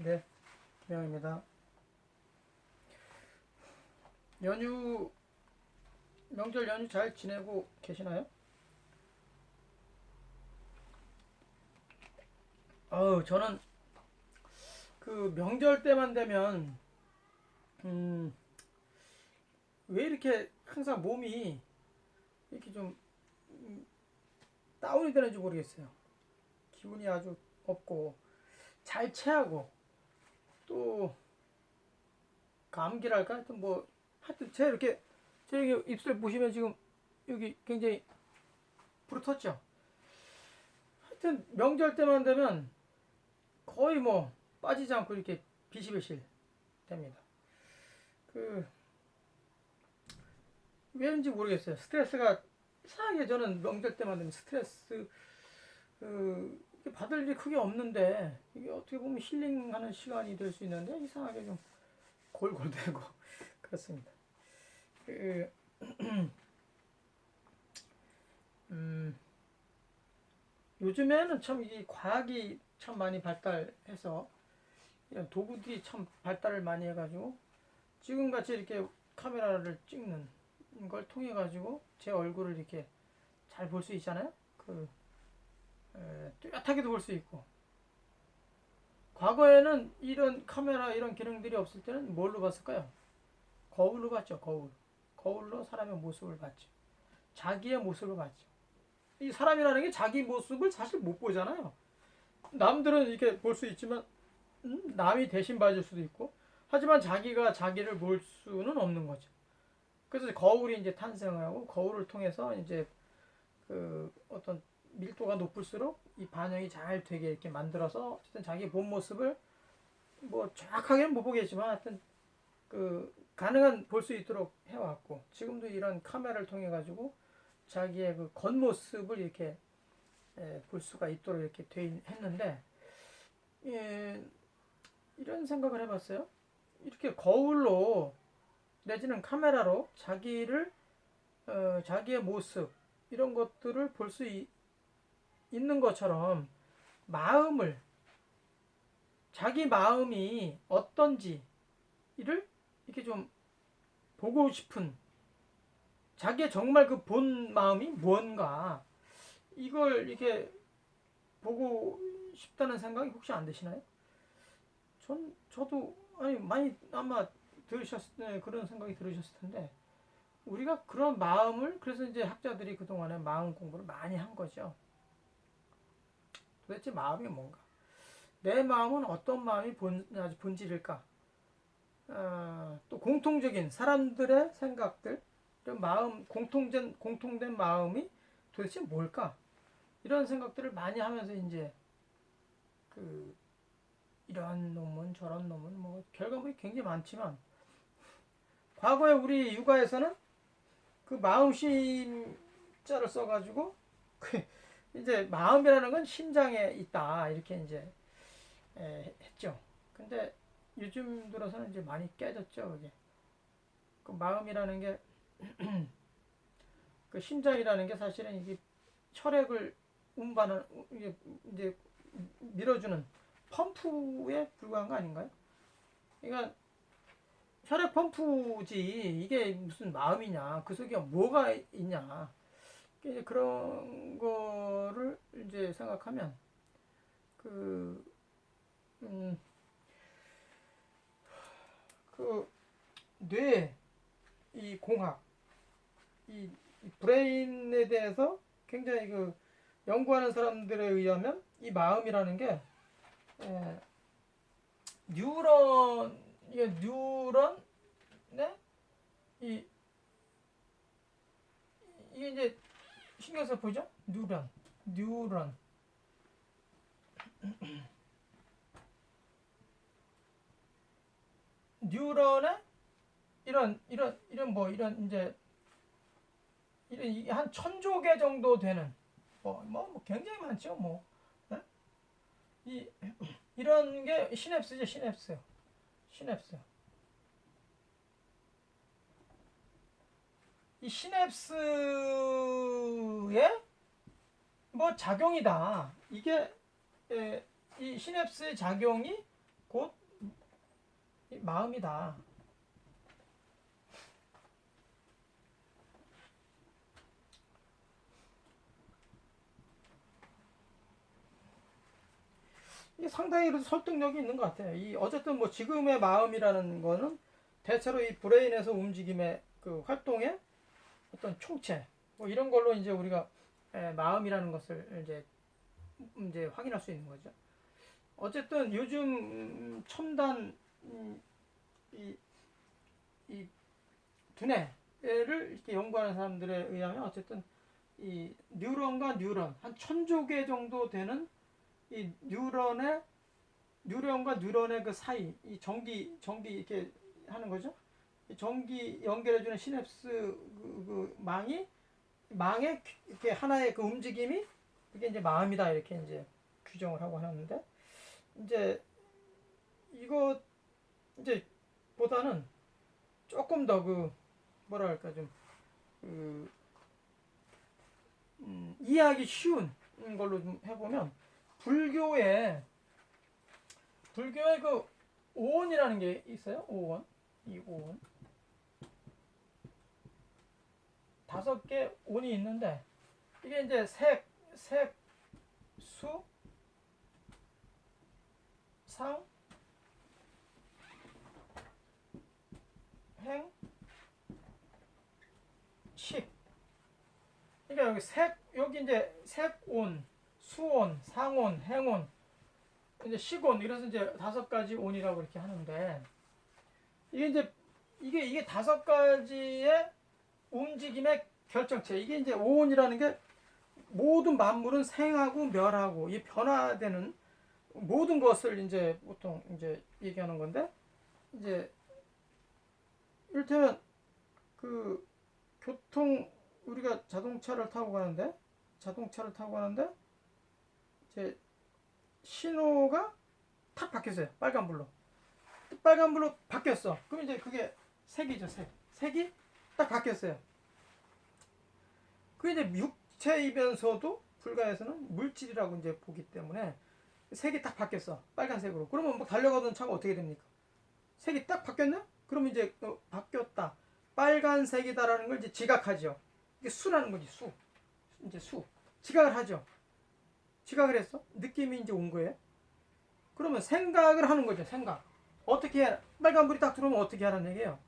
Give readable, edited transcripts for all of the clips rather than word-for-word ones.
네, 김영입니다. 명절 연휴 잘 지내고 계시나요? 저는 그 명절 때만 되면, 음, 왜 이렇게 항상 몸이 이렇게 좀 다운이 되는지 모르겠어요. 기분이 아주 없고, 잘 체하고, 또 감기랄까? 하여튼 뭐, 하여튼 제 여기 입술 보시면 지금 여기 굉장히 부르텄죠? 하여튼 명절 때만 되면 거의 뭐 빠지지 않고 이렇게 비실비실 됩니다. 그 왜인지 모르겠어요. 스트레스가 이상하게 저는 명절 때만 되면 스트레스 받을 일이 크게 없는데 이게 어떻게 보면 힐링하는 시간이 될 수 있는데 이상하게 좀 골골대고 그렇습니다. 그, 음, 요즘에는 참 이 과학이 참 많이 발달해서 이런 도구들이 참 발달을 많이 해가지고 지금같이 이렇게 카메라를 찍는 걸 통해 가지고 제 얼굴을 이렇게 잘 볼 수 있잖아요. 뚜렷하게도 볼 수 있고. 과거에는 이런 카메라 이런 기능들이 없을 때는 뭘로 봤을까요? 거울로 봤죠. 거울로 사람의 모습을 봤죠. 자기의 모습을 봤죠. 이 사람이라는 게 자기 모습을 사실 못 보잖아요. 남들은 이렇게 볼 수 있지만 남이 대신 봐줄 수도 있고 하지만 자기가 자기를 볼 수는 없는 거죠. 그래서 거울이 이제 탄생을 하고 거울을 통해서 이제 그 어떤 밀도가 높을수록 이 반영이 잘 되게 이렇게 만들어서 어쨌든 자기 본 모습을 뭐 정확하게는 못 보겠지만 하여튼 그 가능한 볼 수 있도록 해왔고 지금도 이런 카메라를 통해 가지고 자기의 그 겉모습을 이렇게 볼 수가 있도록 이렇게 했는데 예, 이런 생각을 해봤어요. 이렇게 거울로 내지는 카메라로 자기의 모습 이런 것들을 볼 수 있는 것처럼 마음을 자기 마음이 어떤지를 이렇게 좀 보고 싶은 자기의 정말 그 본 마음이 뭔가 이걸 이렇게 보고 싶다는 생각이 혹시 안 드시나요? 저도 아니 많이 아마 그런 생각이 들으셨을 텐데 우리가 그런 마음을 그래서 이제 학자들이 그동안에 마음 공부를 많이 한 거죠. 도대체 마음이 뭔가? 내 마음은 어떤 마음이 본질일까? 또 공통적인 사람들의 생각들, 이런 마음, 공통된 마음이 도대체 뭘까? 이런 생각들을 많이 하면서 이제 그 이런 논문, 저런 논문, 뭐 결과물이 굉장히 많지만 과거에 우리 육아에서는 그 마음심자를 써가지고 그 이제 마음이라는 건 심장에 있다 이렇게 이제 했죠. 근데 요즘 들어서는 이제 많이 깨졌죠. 그게 그 마음이라는 게 그 심장이라는 게 사실은 이게 혈액을 운반하는 이게 이제 밀어주는 펌프에 불과한 거 아닌가요? 그러니까 혈액 펌프지 이게 무슨 마음이냐 그 속에 뭐가 있냐 이제 그런 거를 이제 생각하면 그, 음, 그 뇌, 이 공학, 이 브레인에 대해서 굉장히 그 연구하는 사람들에 의하면 이 마음이라는 게 에, 뉴런 이게 뉴런네 이 이게 이제 신경써 보죠 뉴런 뉴런의 이런 이제 이런 한 1,000조 개 정도 되는 뭐 굉장히 많죠 뭐 네? 이 이런 게 시냅스죠 시냅스 이 시냅스의 뭐 작용이다 이게 이 시냅스의 작용이 곧 마음이다. 이게 상당히 설득력이 있는 것 같아요. 이 어쨌든 뭐 지금의 마음이라는 거는 대체로 이 브레인에서 움직임의 그 활동의 어떤 총체 뭐 이런 걸로 이제 우리가 마음이라는 것을 이제 확인할 수 있는 거죠. 어쨌든 요즘 첨단 이, 이 두뇌를 이렇게 연구하는 사람들에 의하면 어쨌든 이 뉴런과 뉴런 한 1000조 개 정도 되는 이 뉴런과 뉴런의 그 사이 이 전기 이렇게 하는 거죠. 이 전기 연결해주는 시냅스 그 망에 이렇게 하나의 그 움직임이 이게 이제 마음이다 이렇게 이제 규정을 하고 하는데 이제 이거 이제 보다는 조금 더 그 뭐랄까 좀 그 이해하기 쉬운 걸로 좀 해보면 불교에 그 오온이라는 게 있어요. 오온 이 오온 5개 온이 있는데 이게 이제 색, 수, 상, 행, 식. 그러니까 여기 이제 색온, 수온, 상온, 행온, 이제 식온 이래서 이제 5가지 온이라고 이렇게 하는데 이게 5가지의 움직임의 결정체. 이게 이제 오온이라는 게 모든 만물은 생하고 멸하고 이 변화되는 모든 것을 이제 보통 이제 얘기하는 건데 이제 이를테면 그 교통 우리가 자동차를 타고 가는데 이제 신호가 탁 바뀌었어요. 빨간불로 바뀌었어. 그럼 이제 그게 색이죠. 색이 딱 바뀌었어요. 그게 이제 육체이면서도 불가에서는 물질이라고 이제 보기 때문에 색이 딱 바뀌었어. 빨간색으로. 그러면 뭐 달려가던 차가 어떻게 됩니까? 색이 딱 바뀌었네? 그러면 이제 바뀌었다. 빨간색이다라는 걸 이제 지각하죠. 이게 수라는 거지, 수. 이제 수. 지각을 하죠. 지각을 했어? 느낌이 이제 온 거예요. 그러면 생각을 하는 거죠, 생각. 어떻게 해? 빨간불이 딱 들어오면 어떻게 하라는 얘기예요?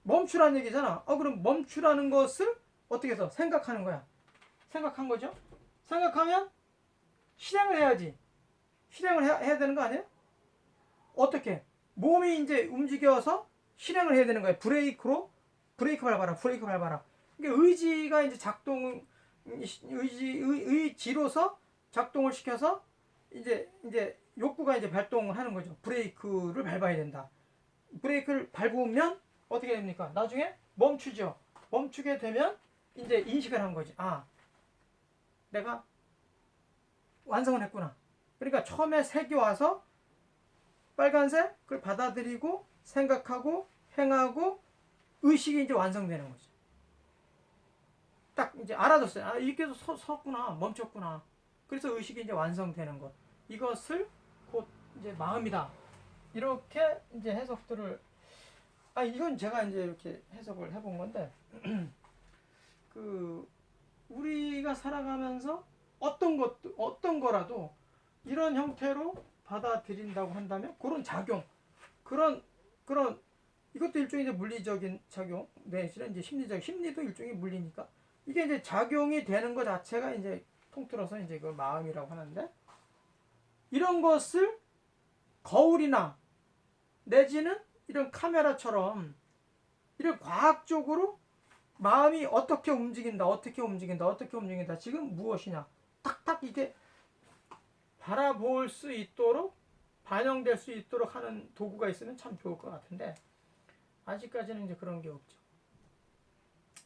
멈추라는 얘기잖아. 그럼 멈추라는 것을 어떻게 해서 생각하는 거야. 생각한 거죠. 생각하면 실행을 해야지. 실행을 해야 되는 거 아니에요? 어떻게? 몸이 이제 움직여서 실행을 해야 되는 거예요. 브레이크 밟아라. 이게 의지가 이제 의지로서 작동을 시켜서 이제 욕구가 이제 발동을 하는 거죠. 브레이크를 밟아야 된다. 브레이크를 밟으면 어떻게 됩니까? 나중에 멈추죠. 멈추게 되면 이제 인식을 한 거지. 내가 완성을 했구나. 그러니까 처음에 색이 와서 빨간색을 받아들이고 생각하고 행하고 의식이 이제 완성되는 거죠. 딱 이제 알아뒀어요. 이렇게 섰구나, 멈췄구나. 그래서 의식이 이제 완성되는 것. 이것을 곧 이제 마음이다. 이렇게 이제 해석들을 이건 제가 이제 이렇게 해석을 해본 건데 그 우리가 살아가면서 어떤 거라도 이런 형태로 받아들인다고 한다면 그런 작용, 그런 이것도 일종의 이제 물리적인 작용 내지는 이제 심리도 일종의 물리니까 이게 이제 작용이 되는 것 자체가 이제 통틀어서 이제 그걸 마음이라고 하는데 이런 것을 거울이나 내지는 이런 카메라처럼 이런 과학적으로 마음이 어떻게 움직인다 지금 무엇이냐 딱딱 이게 바라볼 수 있도록 반영될 수 있도록 하는 도구가 있으면 참 좋을 것 같은데 아직까지는 이제 그런 게 없죠.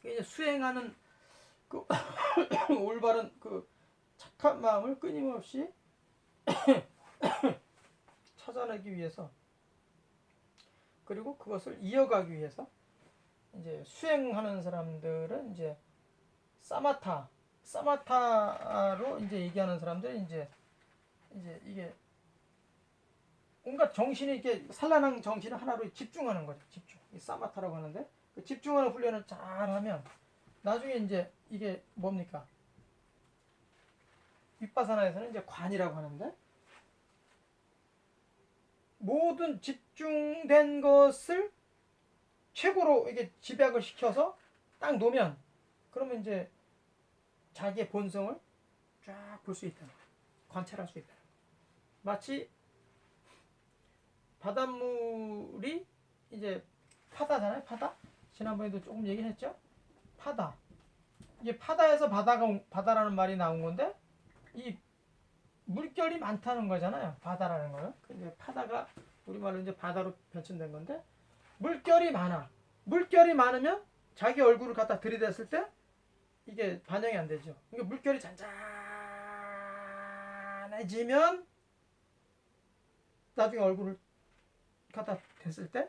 이제 수행하는 그 올바른 그 착한 마음을 끊임없이 찾아내기 위해서 그리고 그것을 이어가기 위해서 이제 수행하는 사람들은 이제 사마타로 이제 얘기하는 사람들이 이제 이게 온갖 정신이 이렇게 산란한 정신을 하나로 집중하는 거죠. 집중. 이 사마타라고 하는데 그 집중하는 훈련을 잘하면 나중에 이제 이게 뭡니까? 윗바사나에서는 이제 관이라고 하는데 모든 집중된 것을 최고로 이게 집약을 시켜서 딱 놓으면 그러면 이제 자기의 본성을 쫙 볼 수 있다. 관찰할 수 있다. 마치 바닷물이 이제 파다잖아요. 파다. 지난번에도 조금 얘기했죠. 파다. 이게 파다에서 바다라는 말이 나온 건데 이 물결이 많다는 거잖아요. 바다라는 거는. 근데 파다가 우리말로 이제 바다로 변천된 건데 물결이 많아. 물결이 많으면 자기 얼굴을 갖다 들이댔을 때 이게 반영이 안 되죠. 그러니까 물결이 잔잔해지면 나중에 얼굴을 갖다 댔을 때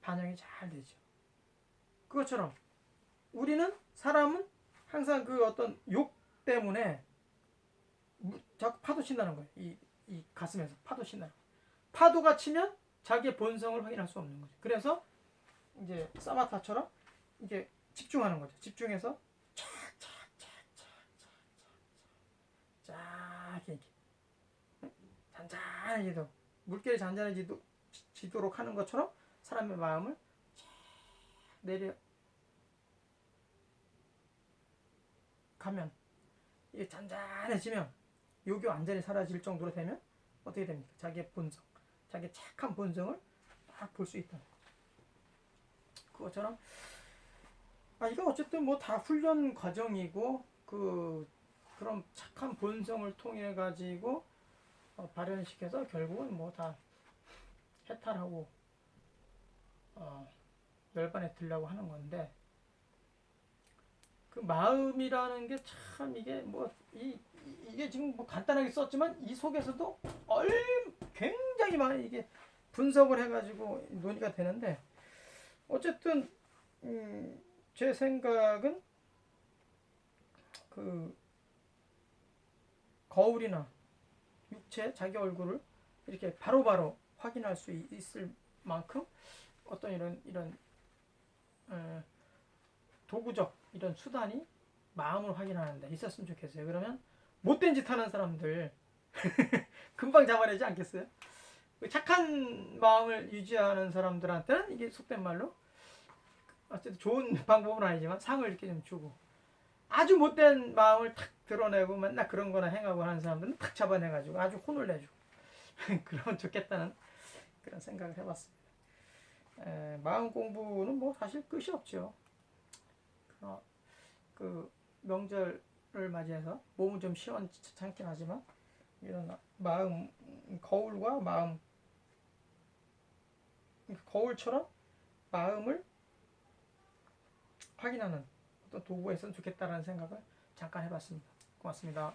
반영이 잘 되죠. 그것처럼 우리는 사람은 항상 그 어떤 욕 때문에 자꾸 파도 친다는 거예요. 이 가슴에서 파도 친다는 거예요. 파도가 치면 자기의 본성을 확인할 수 없는 거죠. 그래서 이제 사마타처럼 이제 집중하는 거죠. 집중해서 쫙 이렇게 잔잔해지도록 물결이 잔잔해지도록 하는 것처럼 사람의 마음을 내려 가면 이게 잔잔해지면 욕이 완전히 사라질 정도로 되면 어떻게 됩니까? 자기의 본성, 자기의 착한 본성을 딱 볼 수 있다. 그것처럼 이거 어쨌든 뭐 다 훈련 과정이고 그런 착한 본성을 통해 가지고 발현시켜서 결국은 뭐 다 해탈하고 열반에 들려고 하는 건데 그 마음이라는 게 참 이게 뭐 이게 지금 뭐 간단하게 썼지만 이 속에서도 굉장히 많이 이게 분석을 해가지고 논의가 되는데 어쨌든 제 생각은 그 거울이나 육체 자기 얼굴을 이렇게 바로바로 확인할 수 있을 만큼 어떤 이런 도구적 이런 수단이 마음을 확인하는 데 있었으면 좋겠어요. 그러면 못된 짓 하는 사람들 금방 잡아내지 않겠어요? 착한 마음을 유지하는 사람들한테는 이게 속된 말로 어쨌든 좋은 방법은 아니지만 상을 이렇게 좀 주고 아주 못된 마음을 탁 드러내고 맨날 그런 거나 행하고 하는 사람들은 탁 잡아내가지고 아주 혼을 내주고 그러면 좋겠다는 그런 생각을 해봤습니다. 마음 공부는 뭐 사실 끝이 없죠. 그 명절을 맞이해서 몸은 좀 시원찮긴 하지만 이런 마음 거울과 마음 거울처럼 마음을 확인하는 어떤 도구가 있으면 좋겠다라는 생각을 잠깐 해봤습니다. 고맙습니다.